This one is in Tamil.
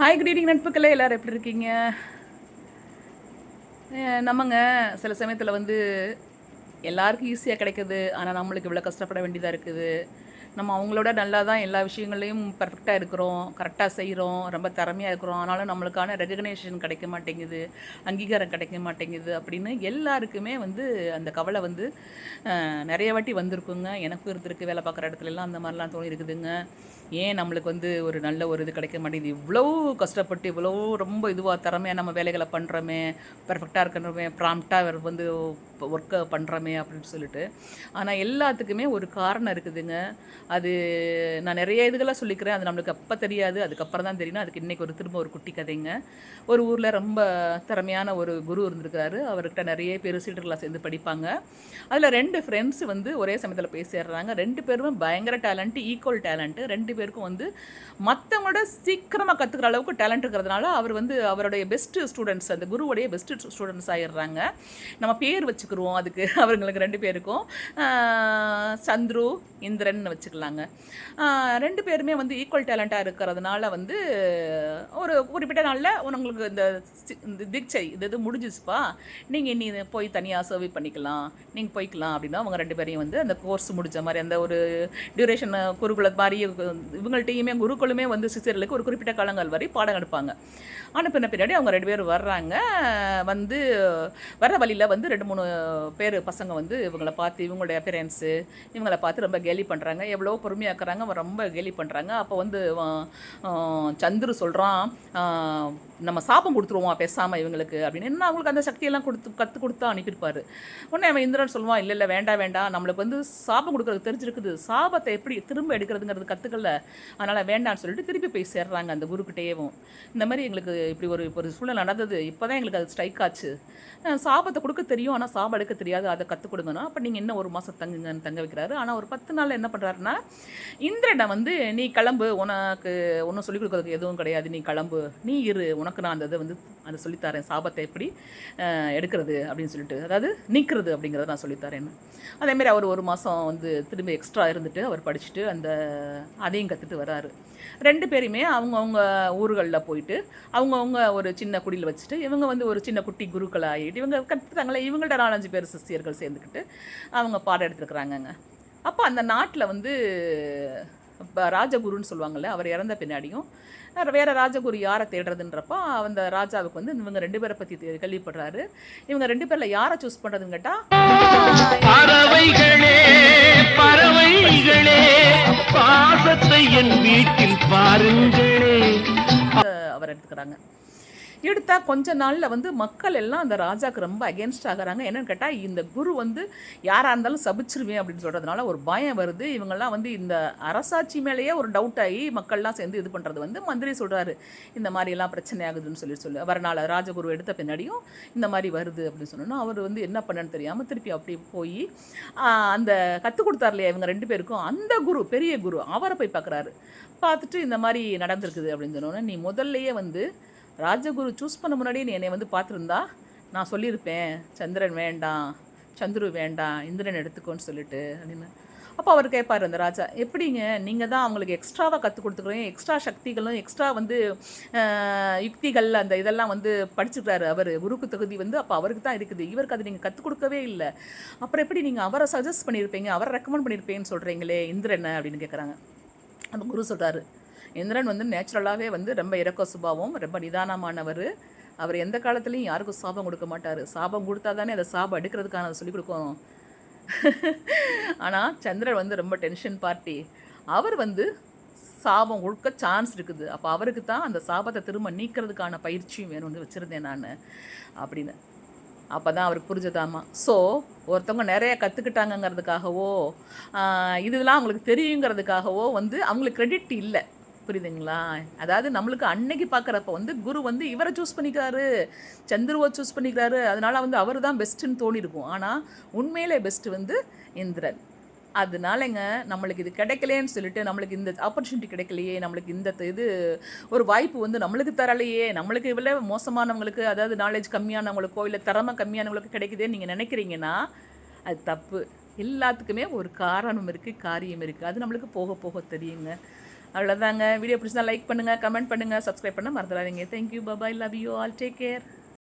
ஹாய் குட் ஈவினிங் நட்புக்களே, எல்லோரும் எப்படி இருக்கீங்க? நம்மங்க சில சமயத்தில் வந்து எல்லாருக்கும் ஈஸியாக கிடைக்குது, ஆனால் நம்மளுக்கு இவ்வளோ கஷ்டப்பட வேண்டியதாக இருக்குது. நம்ம அவங்களோட நல்லா தான் எல்லா விஷயங்கள்லையும் பர்ஃபெக்டாக இருக்கிறோம், கரெக்டாக செய்கிறோம், ரொம்ப திறமையாக இருக்கிறோம். ஆனாலும் நம்மளுக்கான ரெகக்னேஷன் கிடைக்க மாட்டேங்குது, அங்கீகாரம் கிடைக்க மாட்டேங்குது அப்படின்னு எல்லாருக்குமே வந்து அந்த கவலை வந்து நிறைய வாட்டி வந்திருக்குங்க. எனக்கும் இருந்திருக்கு, வேலை பார்க்குற இடத்துலலாம் அந்த மாதிரிலாம் தோணி இருக்குதுங்க. ஏன் நம்மளுக்கு வந்து ஒரு நல்ல ஒரு இது கிடைக்க மாட்டேங்குது, இவ்வளோ கஷ்டப்பட்டு இவ்வளோ ரொம்ப இதுவாக திறமையாக நம்ம வேலைகளை பண்ணுறோமே, பர்ஃபெக்டாக இருக்கணுமே, ப்ராம்ப்டாக வந்து ஒர்க்கை பண்ணுறோமே அப்படின்னு சொல்லிட்டு. ஆனால் எல்லாத்துக்குமே ஒரு காரணம் இருக்குதுங்க. அது நான் நிறைய இதுகளாக சொல்லிக்கிறேன், அது நம்மளுக்கு அப்போ தெரியாது, அதுக்கப்புறம் தான் தெரியும். அதுக்கு இன்றைக்கி திரும்ப ஒரு குட்டி கதைங்க. ஒரு ஊரில் ரொம்ப திறமையான ஒரு குரு இருந்திருக்கிறாரு. அவர்கிட்ட நிறைய பேர் சீடர்களாக சேர்ந்து படிப்பாங்க. அதில் 2 ஃப்ரெண்ட்ஸ் வந்து ஒரே சமயத்தில் போய் சேர்றாங்க. 2 பேருமே பயங்கர டேலண்ட்டு, ஈக்குவல் டேலண்ட்டு. 2 பேருக்கும் வந்து மற்றவங்களோட சீக்கிரமாக கற்றுக்கிற அளவுக்கு டேலண்ட் இருக்கிறதுனால அவர் வந்து அவருடைய பெஸ்ட்டு ஸ்டூடெண்ட்ஸ், அந்த குருவுடைய பெஸ்ட்டு ஸ்டூடெண்ட்ஸ் ஆகிடுறாங்க. நம்ம பேர் வச்சுக்கிருவோம் அதுக்கு. அவங்களுக்கு 2 பேருக்கும் சந்துரு, இந்திரன் வச்சுக்கலாங்க. 2 பேருமே வந்து ஈக்குவல் டேலண்ட்டாக இருக்கிறதுனால வந்து ஒரு குறிப்பிட்ட நாளில் உங்களுக்கு இந்த தீட்சை இது முடிஞ்சிச்சுப்பா, நீங்கள் இனி போய் தனியாக சர்வ் பண்ணிக்கலாம், நீங்கள் போய்க்கலாம் அப்படின்னா அவங்க 2 பேரையும் வந்து அந்த கோர்ஸ் முடித்த மாதிரி அந்த ஒரு டியூரேஷன் குருகுல மாதிரி இவங்கள்ட்டையுமே குருக்களுமே வந்து சிசியர்களுக்கு ஒரு குறிப்பிட்ட காலங்கள் வரை பாடம் எடுப்பாங்க. அனுப்பின பின்னாடி அவங்க 2 பேர் வர்றாங்க. வந்து வர வழியில் வந்து 2-3 பேர் பசங்க வந்து இவங்களை பார்த்து, இவங்களுடைய பேரண்ட்ஸு இவங்களை பார்த்து ரொம்ப கேலி பண்ணுறாங்க. எவ்வளோ பொறுமையாக இருக்கிறாங்க, அவன் ரொம்ப கேலி பண்ணுறாங்க. அப்போ வந்து சந்துரு சொல்கிறான், நம்ம சாபம் கொடுத்துருவோம் பேசாமல் இவங்களுக்கு அப்படின்னு. என்ன அவங்களுக்கு அந்த சக்தியெல்லாம் கற்றுக் கொடுத்தா அனுப்பியிருப்பார். உடனே அவன் இந்திரன் சொல்லுவான், இல்லை வேண்டாம் வேண்டாம், நம்மளுக்கு வந்து சாபம் கொடுக்குறது தெரிஞ்சிருக்குது, சாபத்தை எப்படி திரும்ப எடுக்கிறதுங்கிறது கற்றுக்கல, அதனால் வேண்டான்னு சொல்லிட்டு திருப்பி போய் சேர்றாங்க அந்த குருக்கிட்டேயும். இந்த மாதிரி எங்களுக்கு இப்படி ஒரு சூழ்நிலை நடந்தது, இப்போ தான் எங்களுக்கு அது ஸ்ட்ரைக் ஆச்சு, சாபத்தை கொடுக்க தெரியும் ஆனால் சாபம் எடுக்க தெரியாது, அதை கற்றுக் கொடுங்கண்ணா. அப்போ நீங்கள் இன்னும் 1 மாதம் தங்குங்கன்னு தங்க வைக்கிறாரு. ஆனால் ஒரு 10 நாள் என்ன பண்ணுறாருன்னா, இந்திரனை வந்து நீ கிளம்பு, உனக்கு ஒன்றும் சொல்லிக் கொடுக்குறதுக்கு எதுவும் கிடையாது, நீ கிளம்பு, நீ இரு, உனக்கு நான் அந்த இதை வந்து அதை சொல்லித்தரேன், சாபத்தை எப்படி எடுக்கிறது அப்படின்னு சொல்லிட்டு, அதாவது நீக்கிறது அப்படிங்கிறத நான் சொல்லித்தரேன்னு. அதேமாரி அவர் 1 மாதம் வந்து திரும்ப எக்ஸ்ட்ரா இருந்துட்டு அவர் படிச்சுட்டு அதையும் கற்றுட்டு வராரு. 2 பேருமே அவங்கவுங்க ஊர்களில் போயிட்டு அவங்கவுங்க ஒரு சின்ன குடியில் வச்சுட்டு இவங்க வந்து ஒரு சின்ன குட்டி குருக்கள் ஆகிட்டு இவங்க கற்றுட்டாங்களே, இவங்கள்ட்ட 4-5 பேர் சிஷியர்கள் சேர்ந்துக்கிட்டு அவங்க பாடம் எடுத்துருக்குறாங்கங்க. அப்போ அந்த நாட்டில் வந்து ராஜகுருன்னு சொல்லுவாங்கள்ல, அவர் இறந்த பின்னாடியும் வேறு ராஜகுரு யாரை தேடுறதுன்றப்போ அந்த ராஜாவுக்கு வந்து இவங்க 2 பேரை பற்றி கேள்விப்படுறாரு. இவங்க 2 பேரில் யாரை சூஸ் பண்ணுறதுன்னு கேட்டால், பறவைகளே பறவைகளே பாசத்தை என் வீட்டில் பாருங்களே அவர் எடுத்துக்கிறாங்க. எடுத்தால் கொஞ்ச நாளில் வந்து மக்கள் எல்லாம் அந்த ராஜாவுக்கு ரொம்ப அகேன்ஸ்ட் ஆகிறாங்க. என்னென்னு கேட்டால், இந்த குரு வந்து யாராக இருந்தாலும் சபிச்சிருவேன் அப்படின்னு சொல்கிறதுனால ஒரு பயம் வருது. இவங்கெல்லாம் வந்து இந்த அரசாட்சி மேலேயே ஒரு டவுட் ஆகி மக்கள்லாம் சேர்ந்து இது பண்ணுறது வந்து மந்திரி சொல்கிறாரு, இந்த மாதிரியெல்லாம் பிரச்சனை ஆகுதுன்னு சொல்லி வரனால ராஜகுரு எடுத்த பின்னாடியும் இந்த மாதிரி வருது அப்படின்னு சொன்னோன்னா அவர் வந்து என்ன பண்ணன்னு தெரியாமல் திருப்பி அப்படி போய் அந்த கற்றுக் கொடுத்தார் இல்லையா இவங்க 2 பேருக்கும், அந்த குரு பெரிய குரு அவரை போய் பார்க்குறாரு. பார்த்துட்டு இந்த மாதிரி நடந்திருக்குது அப்படின்னு சொன்னோன்னே, நீ முதல்லையே வந்து ராஜகுரு சூஸ் பண்ண முன்னாடியே நீ என்னை வந்து பார்த்துருந்தா நான் சொல்லியிருப்பேன், சந்திரன் வேண்டாம், சந்துரு வேண்டாம், இந்திரன் எடுத்துக்கோன்னு சொல்லிட்டு அப்படின்னு. அப்போ அவர் கேட்பார் அந்த ராஜா, எப்படிங்க நீங்கள் தான் அவங்களுக்கு எக்ஸ்ட்ராவாக கற்றுக் கொடுத்துக்கிறீங்க, எக்ஸ்ட்ரா சக்திகளும் எக்ஸ்ட்ரா வந்து யுக்திகள் அந்த இதெல்லாம் வந்து படிச்சுக்கிறாரு அவர், குருக்கு தகுதி வந்து அப்போ அவருக்கு தான் இருக்குது, இவருக்கு அது நீங்கள் கற்றுக் கொடுக்கவே இல்லை, அப்புறம் எப்படி நீங்கள் அவரை சஜஸ்ட் பண்ணியிருப்பீங்க, அவரை ரெக்கமெண்ட் பண்ணியிருப்பேன்னு சொல்கிறீங்களே இந்திரன் அப்படின்னு கேட்குறாங்க. அந்த குரு சொல்கிறாரு, இந்திரன் வந்து நேச்சுரலாகவே வந்து ரொம்ப இறக்க சுபாவம், ரொம்ப நிதானமானவர், அவர் எந்த காலத்துலேயும் யாருக்கும் சாபம் கொடுக்க மாட்டார், சாபம் கொடுத்தா தானே அதை சாபம் எடுக்கிறதுக்கான சொல்லிக் கொடுக்கணும். ஆனால் சந்திரன் வந்து ரொம்ப டென்ஷன் பார்ட்டி, அவர் வந்து சாபம் கொடுக்க சான்ஸ் இருக்குது, அப்போ அவருக்கு தான் அந்த சாபத்தை திரும்ப நீக்கிறதுக்கான பயிற்சியும் வேணும்னு வச்சுருந்தேன் நான் அப்படின்னு. அப்போ தான் அவருக்கு புரிஞ்சதாமா. ஸோ ஒருத்தவங்க நிறைய கற்றுக்கிட்டாங்கங்கிறதுக்காகவோ இதெல்லாம் அவங்களுக்கு தெரியுங்கிறதுக்காகவோ வந்து அவங்களுக்கு கிரெடிட் இல்லை, புரியுதுங்களா? அதாவது நம்மளுக்கு அன்னைக்கு பார்க்குறப்ப வந்து குரு வந்து இவரை சூஸ் பண்ணிக்கிறாரு, சந்துருவை சூஸ் பண்ணிக்கிறாரு, அதனால் வந்து அவர் தான் பெஸ்ட்டுன்னு தோணியிருக்கும். ஆனால் உண்மையிலே பெஸ்ட்டு வந்து இந்திரன். அதனாலங்க நம்மளுக்கு இது கிடைக்கலேன்னு சொல்லிட்டு, நம்மளுக்கு இந்த ஆப்பர்ச்சுனிட்டி கிடைக்கலையே, நம்மளுக்கு இந்த இது ஒரு வாய்ப்பு வந்து நம்மளுக்கு தரலையே, நம்மளுக்கு இவ்வளோ மோசமானவங்களுக்கு, அதாவது நாலேஜ் கம்மியானவங்களுக்கோ இல்லை திறமை கம்மியானவங்களுக்கு கிடைக்குதுன்னு நீங்கள் நினைக்கிறீங்கன்னா அது தப்பு. எல்லாத்துக்குமே ஒரு காரணம் இருக்குது, காரியம் இருக்குது, அது நம்மளுக்கு போக போக தெரியுங்க. அவ்வளோதாங்க. வீடியோ பிடிச்சா லைக் பண்ணுங்கள், கமெண்ட் பண்ணுங்கள், சப்ஸ்கிரைப் பண்ண மறந்துடாதீங்க. Thank you, bye bye, love you all, take care.